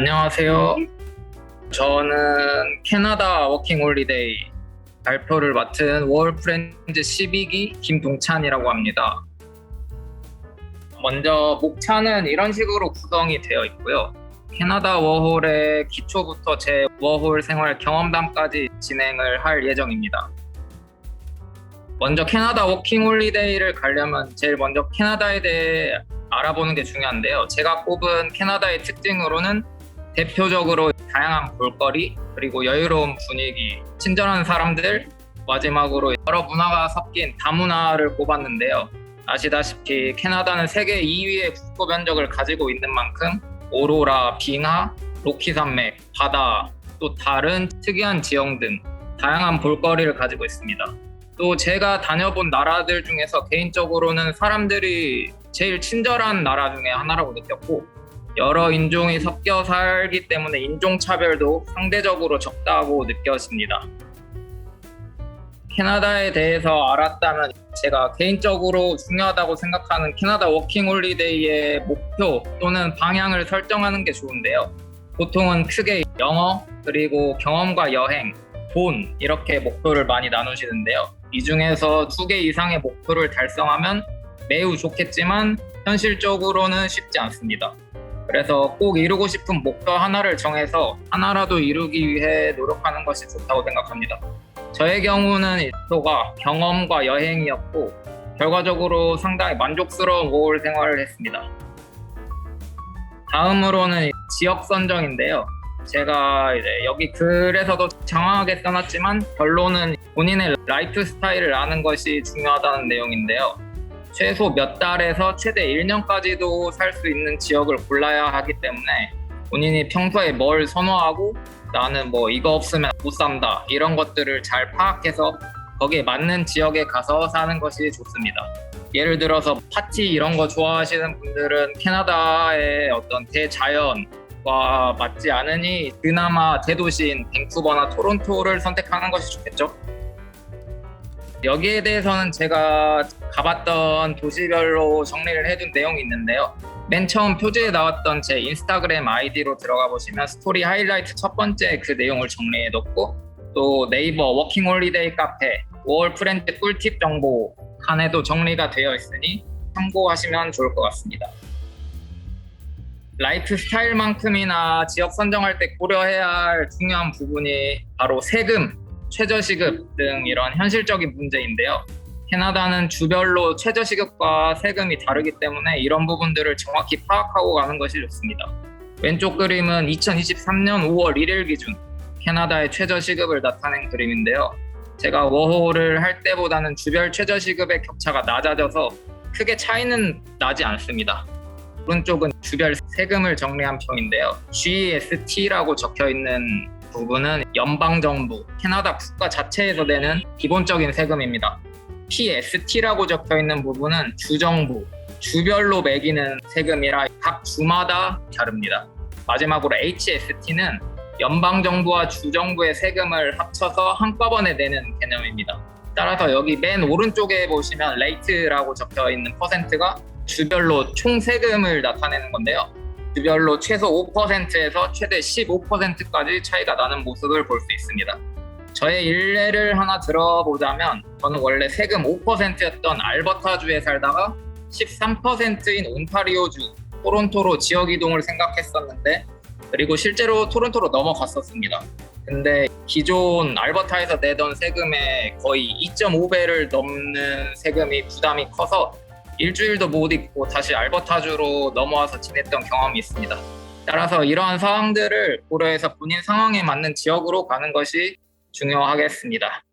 안녕하세요. 저는 캐나다 워킹홀리데이 발표를 맡은 워홀프렌즈 12기 김동찬이라고 합니다. 먼저 목차는 이런 식으로 구성이 되어 있고요. 캐나다 워홀의 기초부터 제 워홀 생활 경험담까지 진행을 할 예정입니다. 먼저 캐나다 워킹홀리데이를 가려면 제일 먼저 캐나다에 대해 알아보는 게 중요한데요. 제가 꼽은 캐나다의 특징으로는 대표적으로 다양한 볼거리, 그리고 여유로운 분위기, 친절한 사람들, 마지막으로 여러 문화가 섞인 다문화를 꼽았는데요. 아시다시피 캐나다는 세계 2위의 국토 면적을 가지고 있는 만큼 오로라, 빙하, 로키 산맥, 바다, 또 다른 특이한 지형 등 다양한 볼거리를 가지고 있습니다. 또 제가 다녀본 나라들 중에서 개인적으로는 사람들이 제일 친절한 나라 중에 하나라고 느꼈고, 여러 인종이 섞여 살기 때문에 인종차별도 상대적으로 적다고 느껴집니다. 캐나다에 대해서 알았다면 제가 개인적으로 중요하다고 생각하는 캐나다 워킹홀리데이의 목표 또는 방향을 설정하는 게 좋은데요. 보통은 크게 영어, 그리고 경험과 여행, 돈 이렇게 목표를 많이 나누시는데요. 이 중에서 2개 이상의 목표를 달성하면 매우 좋겠지만 현실적으로는 쉽지 않습니다. 그래서 꼭 이루고 싶은 목표 하나를 정해서 하나라도 이루기 위해 노력하는 것이 좋다고 생각합니다. 저의 경우는 목표가 경험과 여행이었고, 결과적으로 상당히 만족스러운 워홀 생활을 했습니다. 다음으로는 지역 선정인데요. 제가 여기 글에서도 장황하게 써놨지만 결론은 본인의 라이프 스타일을 아는 것이 중요하다는 내용인데요. 최소 몇 달에서 최대 1년까지도 살 수 있는 지역을 골라야 하기 때문에 본인이 평소에 뭘 선호하고 나는 이거 없으면 못 산다 이런 것들을 잘 파악해서 거기에 맞는 지역에 가서 사는 것이 좋습니다. 예를 들어서 파티 이런 거 좋아하시는 분들은 캐나다의 어떤 대자연과 맞지 않으니 그나마 대도시인 밴쿠버나 토론토를 선택하는 것이 좋겠죠. 여기에 대해서는 제가 가봤던 도시별로 정리를 해둔 내용이 있는데요. 맨 처음 표지에 나왔던 제 인스타그램 아이디로 들어가 보시면 스토리 하이라이트 첫 번째 그 내용을 정리해뒀고, 또 네이버 워킹홀리데이 카페 워홀프렌즈 꿀팁 정보 칸에도 정리가 되어 있으니 참고하시면 좋을 것 같습니다. 라이프 스타일만큼이나 지역 선정할 때 고려해야 할 중요한 부분이 바로 세금, 최저시급 등 이런 현실적인 문제인데요. 캐나다는 주별로 최저시급과 세금이 다르기 때문에 이런 부분들을 정확히 파악하고 가는 것이 좋습니다. 왼쪽 그림은 2023년 5월 1일 기준 캐나다의 최저시급을 나타낸 그림인데요. 제가 워홀을 할 때보다는 주별 최저시급의 격차가 낮아져서 크게 차이는 나지 않습니다. 오른쪽은 주별 세금을 정리한 표인데요. GST라고 적혀있는 부분은 연방정부, 캐나다 국가 자체에서 내는 기본적인 세금입니다. PST라고 적혀있는 부분은 주정부, 주별로 매기는 세금이라 각 주마다 다릅니다. 마지막으로 HST는 연방정부와 주정부의 세금을 합쳐서 한꺼번에 내는 개념입니다. 따라서 여기 맨 오른쪽에 보시면 레이트라고 적혀있는 퍼센트가 주별로 총 세금을 나타내는 건데요. 주별로 최소 5%에서 최대 15%까지 차이가 나는 모습을 볼 수 있습니다. 저의 일례를 하나 들어보자면, 저는 원래 세금 5%였던 알버타주에 살다가 13%인 온타리오주 토론토로 지역 이동을 생각했었는데, 그리고 실제로 토론토로 넘어갔었습니다. 근데 기존 알버타에서 내던 세금의 거의 2.5배를 넘는 세금이 부담이 커서 일주일도 못 있고 다시 알버타주로 넘어와서 지냈던 경험이 있습니다. 따라서 이러한 상황들을 고려해서 본인 상황에 맞는 지역으로 가는 것이 중요하겠습니다.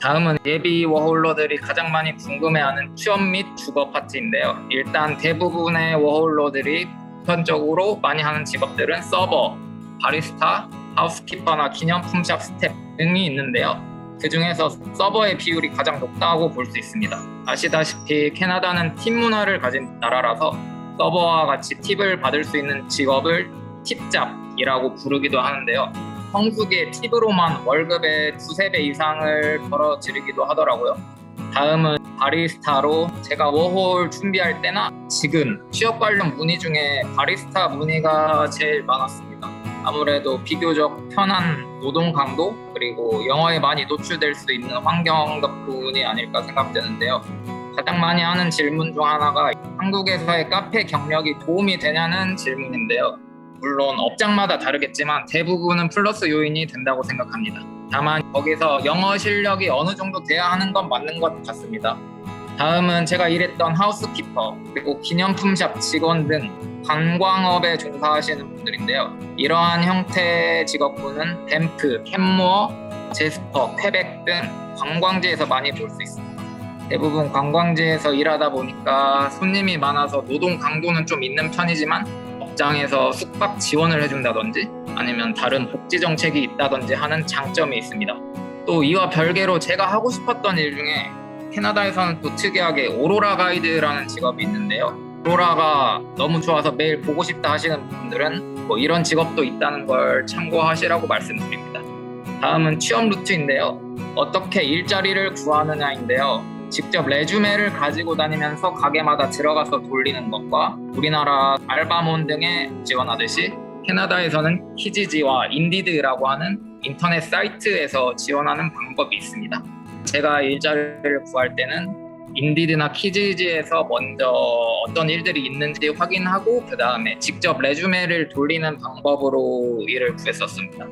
다음은 예비 워홀러들이 가장 많이 궁금해하는 취업 및 주거 파트인데요. 일단 대부분의 워홀러들이 보편적으로 많이 하는 직업들은 서버, 바리스타, 하우스키퍼나 기념품샵 스텝 등이 있는데요. 그 중에서 서버의 비율이 가장 높다고 볼 수 있습니다. 아시다시피 캐나다는 팁 문화를 가진 나라라서 서버와 같이 팁을 받을 수 있는 직업을 팁잡이라고 부르기도 하는데요. 성수기에 팁으로만 월급의 2~3배 이상을 벌어들이기도 하더라고요. 다음은 바리스타로 제가 워홀 준비할 때나 지금 취업 관련 문의 중에 바리스타 문의가 제일 많았습니다. 아무래도 비교적 편한 노동 강도 그리고 영어에 많이 노출될 수 있는 환경 덕분이 아닐까 생각되는데요. 가장 많이 하는 질문 중 하나가 한국에서의 카페 경력이 도움이 되냐는 질문인데요. 물론 업장마다 다르겠지만 대부분은 플러스 요인이 된다고 생각합니다. 다만 거기서 영어 실력이 어느 정도 돼야 하는 건 맞는 것 같습니다. 다음은 제가 일했던 하우스키퍼 그리고 기념품샵 직원 등 관광업에 종사하시는 분들인데요. 이러한 형태의 직업군은 밴프, 캔모어, 제스퍼, 퀘벡 등 관광지에서 많이 볼 수 있습니다. 대부분 관광지에서 일하다 보니까 손님이 많아서 노동 강도는 좀 있는 편이지만 업장에서 숙박 지원을 해준다든지 아니면 다른 복지 정책이 있다든지 하는 장점이 있습니다. 또 이와 별개로 제가 하고 싶었던 일 중에 캐나다에서는 또 특이하게 오로라 가이드라는 직업이 있는데요. 오로라가 너무 좋아서 매일 보고 싶다 하시는 분들은 뭐 이런 직업도 있다는 걸 참고하시라고 말씀드립니다. 다음은 취업 루트인데요. 어떻게 일자리를 구하느냐인데요. 직접 레주메를 가지고 다니면서 가게마다 들어가서 돌리는 것과 우리나라 알바몬 등에 지원하듯이 캐나다에서는 키지지와 인디드라고 하는 인터넷 사이트에서 지원하는 방법이 있습니다. 제가 일자리를 구할 때는 인디드나 키지지에서 먼저 어떤 일들이 있는지 확인하고 그 다음에 직접 레주메를 돌리는 방법으로 일을 구했었습니다.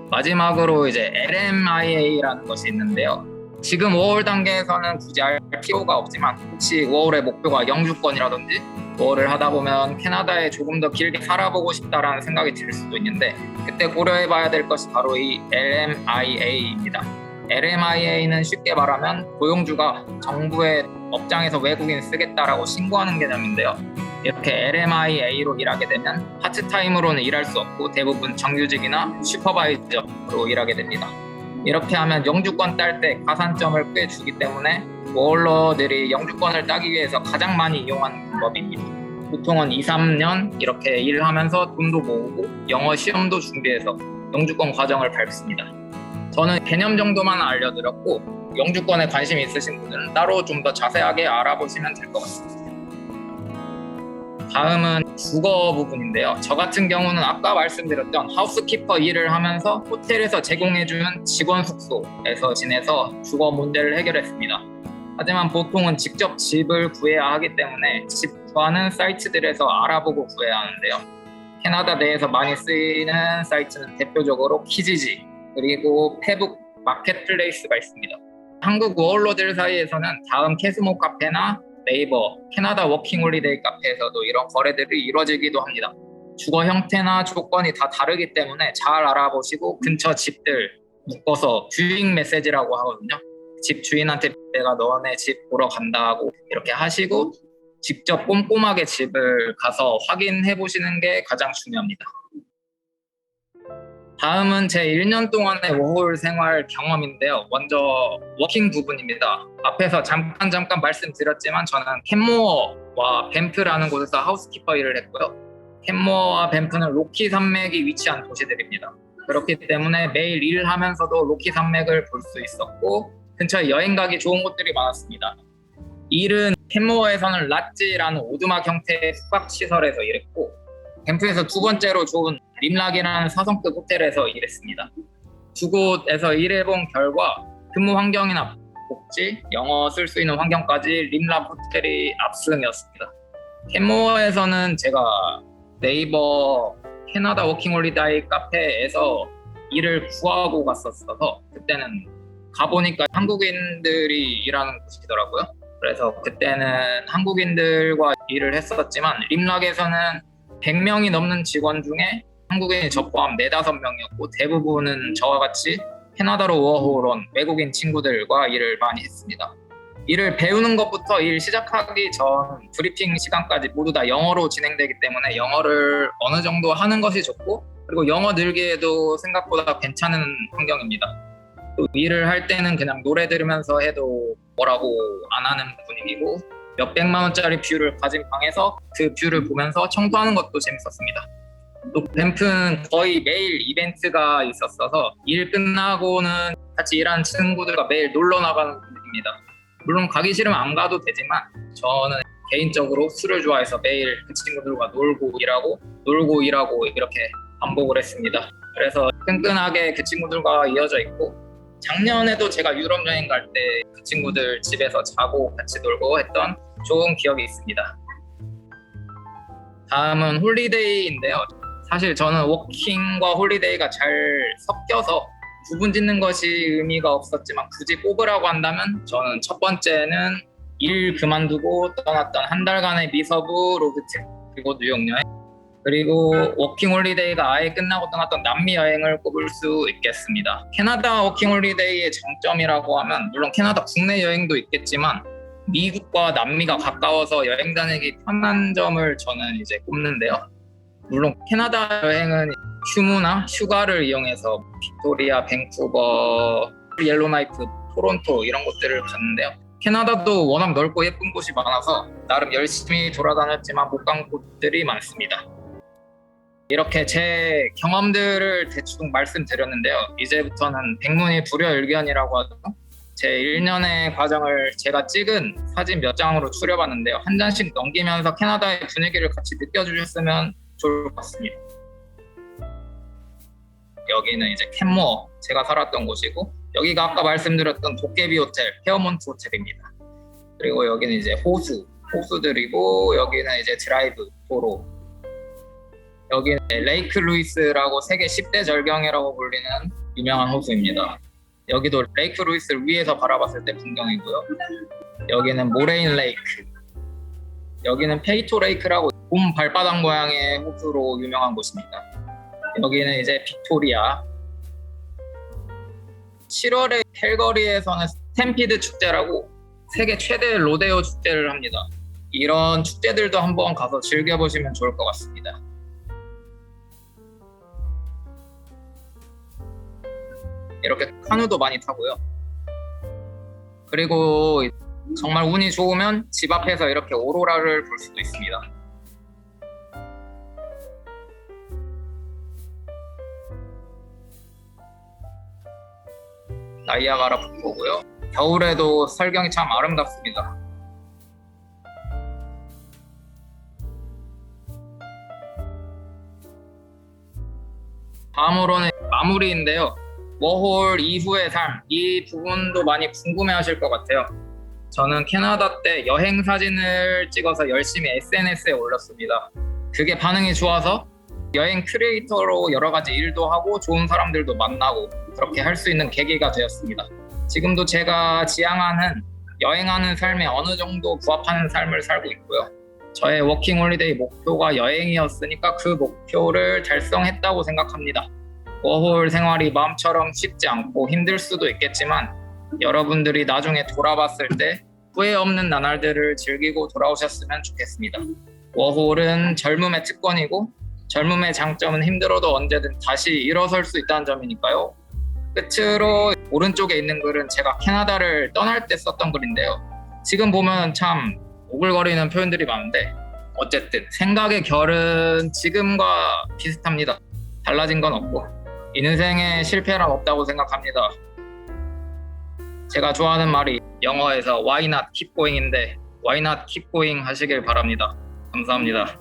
마지막으로 이제 LMIA라는 것이 있는데요. 지금 워홀 단계에서는 굳이 알 필요가 없지만 혹시 워홀의 목표가 영주권이라든지 워홀을 하다 보면 캐나다에 조금 더 길게 살아보고 싶다라는 생각이 들 수도 있는데 그때 고려해봐야 될 것이 바로 이 LMIA입니다. LMIA는 쉽게 말하면 고용주가 정부의 업장에서 외국인 쓰겠다라고 신고하는 개념인데요. 이렇게 LMIA로 일하게 되면 파트타임으로는 일할 수 없고 대부분 정규직이나 슈퍼바이저로 일하게 됩니다. 이렇게 하면 영주권 딸 때 가산점을 꽤 주기 때문에 워홀러들이 영주권을 따기 위해서 가장 많이 이용하는 방법입니다. 보통은 2-3년 이렇게 일을 하면서 돈도 모으고 영어 시험도 준비해서 영주권 과정을 밟습니다. 저는 개념 정도만 알려드렸고 영주권에 관심이 있으신 분들은 따로 좀 더 자세하게 알아보시면 될 것 같습니다. 다음은 주거 부분인데요. 저 같은 경우는 아까 말씀드렸던 하우스키퍼 일을 하면서 호텔에서 제공해주는 직원 숙소에서 지내서 주거 문제를 해결했습니다. 하지만 보통은 직접 집을 구해야 하기 때문에 집 구하는 사이트들에서 알아보고 구해야 하는데요. 캐나다 내에서 많이 쓰이는 사이트는 대표적으로 키지지 그리고 페북 마켓플레이스가 있습니다. 한국 워홀러들 사이에서는 다음 캐스모 카페나 네이버, 캐나다 워킹홀리데이 카페에서도 이런 거래들이 이루어지기도 합니다. 주거 형태나 조건이 다 다르기 때문에 잘 알아보시고 근처 집들 묶어서 뷰잉 메시지라고 하거든요. 집 주인한테 내가 너네 집 보러 간다고 이렇게 하시고 직접 꼼꼼하게 집을 가서 확인해 보시는 게 가장 중요합니다. 다음은 제 1년 동안의 워홀 생활 경험인데요. 먼저 워킹 부분입니다. 앞에서 잠깐 말씀드렸지만 저는 캔모어와 밴프라는 곳에서 하우스키퍼 일을 했고요. 캔모어와 밴프는 로키 산맥이 위치한 도시들입니다. 그렇기 때문에 매일 일을 하면서도 로키 산맥을 볼 수 있었고 근처에 여행 가기 좋은 곳들이 많았습니다. 일은 캔모어에서는 랏지라는 오두막 형태의 숙박시설에서 일했고 밴프에서 두 번째로 좋은 림락이라는 4성급 호텔에서 일했습니다. 두 곳에서 일해본 결과 근무 환경이나 복지, 영어 쓸 수 있는 환경까지 림락 호텔이 압승이었습니다. 캔모어에서는 제가 네이버 캐나다 워킹홀리데이 카페에서 일을 구하고 갔었어서 그때는 가보니까 한국인들이 일하는 곳이더라고요. 그래서 그때는 한국인들과 일을 했었지만 림락에서는 100명이 넘는 직원 중에 한국인이 저 포함 4-5명이었고 대부분은 저와 같이 캐나다로 워홀 온 외국인 친구들과 일을 많이 했습니다. 일을 배우는 것부터 일 시작하기 전 브리핑 시간까지 모두 다 영어로 진행되기 때문에 영어를 어느 정도 하는 것이 좋고 그리고 영어 늘기에도 생각보다 괜찮은 환경입니다. 또 일을 할 때는 그냥 노래 들으면서 해도 뭐라고 안 하는 분위기고 몇백만 원짜리 뷰를 가진 방에서 그 뷰를 보면서 청소하는 것도 재밌었습니다. 또 밴프는 거의 매일 이벤트가 있었어서 일 끝나고는 같이 일하는 친구들과 매일 놀러 나가는 분위기입니다. 물론 가기 싫으면 안 가도 되지만 저는 개인적으로 술을 좋아해서 매일 그 친구들과 놀고 일하고 이렇게 반복을 했습니다. 그래서 끈끈하게 그 친구들과 이어져 있고, 작년에도 제가 유럽 여행 갈 때 그 친구들 집에서 자고 같이 놀고 했던 좋은 기억이 있습니다. 다음은 홀리데이인데요. 사실 저는 워킹과 홀리데이가 잘 섞여서 구분 짓는 것이 의미가 없었지만, 굳이 꼽으라고 한다면 저는 첫 번째는 일 그만두고 떠났던 한 달간의 미서부 로드트립, 그리고 뉴욕 여행, 그리고 워킹 홀리데이가 아예 끝나고 떠났던 남미 여행을 꼽을 수 있겠습니다. 캐나다 워킹 홀리데이의 장점이라고 하면, 물론 캐나다 국내 여행도 있겠지만 미국과 남미가 가까워서 여행 다니기 편한 점을 저는 이제 꼽는데요. 물론 캐나다 여행은 휴무나 휴가를 이용해서 빅토리아, 밴쿠버, 옐로나이프, 토론토 이런 곳들을 갔는데요. 캐나다도 워낙 넓고 예쁜 곳이 많아서 나름 열심히 돌아다녔지만 못 간 곳들이 많습니다. 이렇게 제 경험들을 대충 말씀드렸는데요. 이제부터는 백문이 불여일견이라고 하죠. 제 1년의 과정을 제가 찍은 사진 몇 장으로 추려봤는데요. 한 장씩 넘기면서 캐나다의 분위기를 같이 느껴주셨으면 좋을 것 같습니다. 여기는 이제 캔모어, 제가 살았던 곳이고, 여기가 아까 말씀드렸던 도깨비 호텔, 페어몬트 호텔입니다. 그리고 여기는 이제 호수들이고, 여기는 이제 드라이브, 도로. 여기는 레이크 루이스라고 세계 10대 절경이라고 불리는 유명한 호수입니다. 여기도 레이크 루이스를 위에서 바라봤을 때 풍경이고요. 여기는 모레인 레이크, 여기는 페이토 레이크라고 곰 발바닥 모양의 호수로 유명한 곳입니다. 여기는 이제 빅토리아. 7월에 캘거리에서는 스탬피드 축제라고 세계 최대 로데오 축제를 합니다. 이런 축제들도 한번 가서 즐겨보시면 좋을 것 같습니다. 이렇게 카누도 많이 타고요. 그리고 정말 운이 좋으면 집 앞에서 이렇게 오로라를 볼 수도 있습니다. 나이아가라 폭포고요. 겨울에도 설경이 참 아름답습니다. 다음으로는 마무리인데요. 워홀 이후의 삶, 이 부분도 많이 궁금해하실 것 같아요. 저는 캐나다 때 여행 사진을 찍어서 열심히 SNS에 올렸습니다. 그게 반응이 좋아서 여행 크리에이터로 여러 가지 일도 하고 좋은 사람들도 만나고 그렇게 할 수 있는 계기가 되었습니다. 지금도 제가 지향하는 여행하는 삶에 어느 정도 부합하는 삶을 살고 있고요. 저의 워킹 홀리데이 목표가 여행이었으니까 그 목표를 달성했다고 생각합니다. 워홀 생활이 마음처럼 쉽지 않고 힘들 수도 있겠지만, 여러분들이 나중에 돌아봤을 때 후회 없는 나날들을 즐기고 돌아오셨으면 좋겠습니다. 워홀은 젊음의 특권이고, 젊음의 장점은 힘들어도 언제든 다시 일어설 수 있다는 점이니까요. 끝으로 오른쪽에 있는 글은 제가 캐나다를 떠날 때 썼던 글인데요. 지금 보면 참 오글거리는 표현들이 많은데, 어쨌든 생각의 결은 지금과 비슷합니다. 달라진 건 없고 인생에 실패란 없다고 생각합니다. 제가 좋아하는 말이 영어에서 Why not keep going인데 Why not keep going 하시길 바랍니다. 감사합니다.